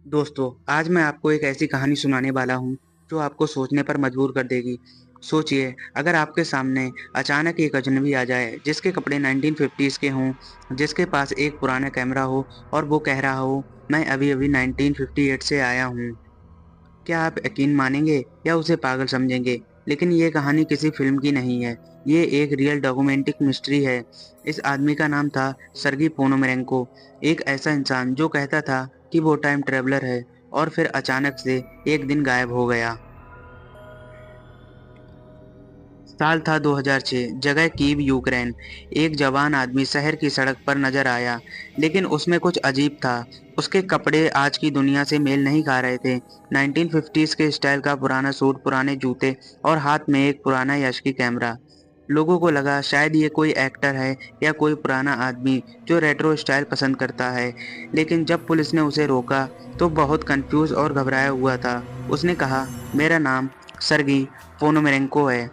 दोस्तों, आज मैं आपको एक ऐसी कहानी सुनाने वाला हूँ, जो आपको सोचने पर मजबूर कर देगी। सोचिए, अगर आपके सामने अचानक एक अजनबी आ जाए, जिसके कपड़े 1950s के हों, जिसके पास एक पुराना कैमरा हो और वो कह रहा हो, मैं अभी-अभी 1958 से आया हूँ। क्या आप यकीन मानेंगे या उसे पागल समझेंगे? लेकिन ये कहानी किसी फ़िल्म की नहीं है, ये एक रियल डॉक्यूमेंटिक मिस्ट्री है। इस आदमी का नाम था सर्गी पोनोमेरेंको, एक ऐसा इंसान जो कहता था कि वो टाइम ट्रैवलर है और फिर अचानक से एक दिन गायब हो गया। साल था 2006, जगह कीव यूक्रेन। एक जवान आदमी शहर की सड़क पर नजर आया, लेकिन उसमें कुछ अजीब था। उसके कपड़े आज की दुनिया से मेल नहीं खा रहे थे। 1950s के स्टाइल का पुराना सूट, पुराने जूते और हाथ में एक पुराना याशिकी कैमरा। लोगों को लगा शायद ये कोई एक्टर है या कोई पुराना आदमी जो रेट्रो स्टाइल पसंद करता है। लेकिन जब पुलिस ने उसे रोका, तो बहुत कंफ्यूज और घबराया हुआ था। उसने कहा, मेरा नाम सर्गी पोनोमेरेंको है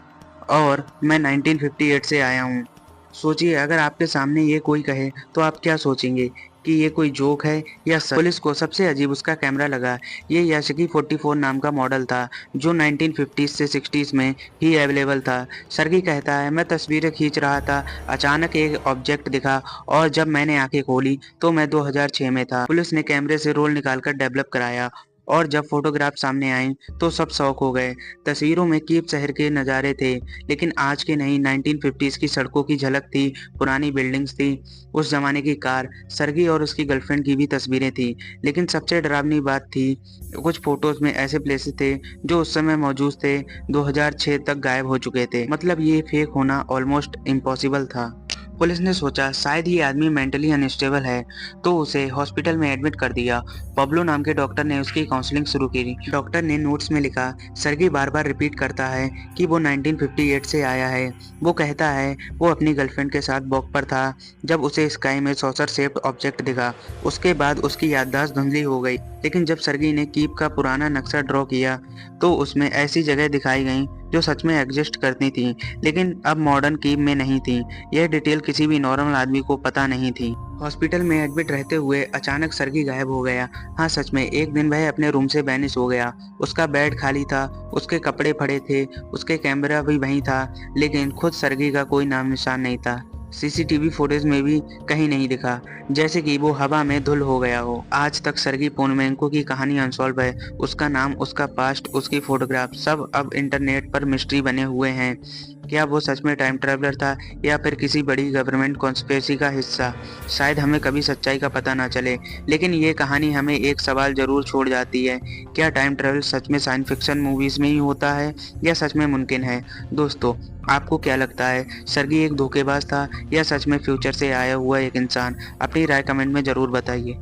और मैं 1958 से आया हूँ। सोचिए, अगर आपके सामने ये कोई कहे तो आप क्या सोचेंगे कि ये कोई जोक है या सच? पुलिस को सबसे अजीब उसका कैमरा लगा। ये याशिकी 44 नाम का मॉडल था जो 1950s से 60s में ही अवेलेबल था। सर्गी कहता है, मैं तस्वीरें खींच रहा था, अचानक एक ऑब्जेक्ट दिखा और जब मैंने आंखें खोली तो मैं 2006 में था। पुलिस ने कैमरे से रोल निकालकर डेवलप कराया और जब फोटोग्राफ सामने आए तो सब शॉक हो गए। तस्वीरों में कीव शहर के नज़ारे थे, लेकिन आज के नहीं, 1950s की सड़कों की झलक थी, पुरानी बिल्डिंग्स थी, उस जमाने की कार, सर्गी और उसकी गर्लफ्रेंड की भी तस्वीरें थी। लेकिन सबसे डरावनी बात थी, कुछ फोटोज में ऐसे प्लेसेस थे जो उस समय मौजूद थे, 2006 तक गायब हो चुके थे। मतलब ये फेक होना ऑलमोस्ट इम्पॉसिबल था। पुलिस ने सोचा शायद ये आदमी मेंटली अनस्टेबल है, तो उसे हॉस्पिटल में एडमिट कर दिया। पब्लो नाम के डॉक्टर ने उसकी काउंसलिंग शुरू की। डॉक्टर ने नोट्स में लिखा, सर्गी बार-बार रिपीट करता है कि वो 1958 से आया है। वो कहता है वो अपनी गर्लफ्रेंड के साथ वॉक पर था जब उसे स्काई में सॉसर शेप्ड ऑब्जेक्ट दिखा। उसके बाद उसकी याददाश्त धुंधली हो गई। लेकिन जब सर्गी ने कीप का पुराना नक्शा ड्रॉ किया, तो उसमें ऐसी जगह दिखाई गई जो सच में एग्जिस्ट करती थी, लेकिन अब मॉडर्न कीप में नहीं थी। यह डिटेल किसी भी नॉर्मल आदमी को पता नहीं थी। हॉस्पिटल में एडमिट रहते हुए अचानक सर्गी गायब हो गया। हाँ, सच में एक दिन वह अपने रूम से वैनिश हो गया। उसका बेड खाली था, उसके कपड़े पड़े थे, उसके कैमरा भी वहीं था, लेकिन खुद सर्गी का कोई नाम निशान नहीं था। सीसीटीवी फुटेज में भी कहीं नहीं दिखा, जैसे कि वो हवा में धुल हो गया हो। आज तक सर्गी पोनोमेरेंको की कहानी अनसॉल्व है। उसका नाम, उसका पास्ट, उसकी फोटोग्राफ सब अब इंटरनेट पर मिस्ट्री बने हुए हैं। क्या वो सच में टाइम ट्रैवलर था या फिर किसी बड़ी गवर्नमेंट कॉन्स्पिरेसी का हिस्सा? शायद हमें कभी सच्चाई का पता ना चले, लेकिन ये कहानी हमें एक सवाल जरूर छोड़ जाती है, क्या टाइम ट्रैवल सच में साइंस फिक्शन मूवीज में ही होता है या सच में मुमकिन है? दोस्तों, आपको क्या लगता है, सर्गी एक धोखेबाज था या सच में फ्यूचर से आया हुआ एक इंसान? अपनी राय कमेंट में जरूर बताइए।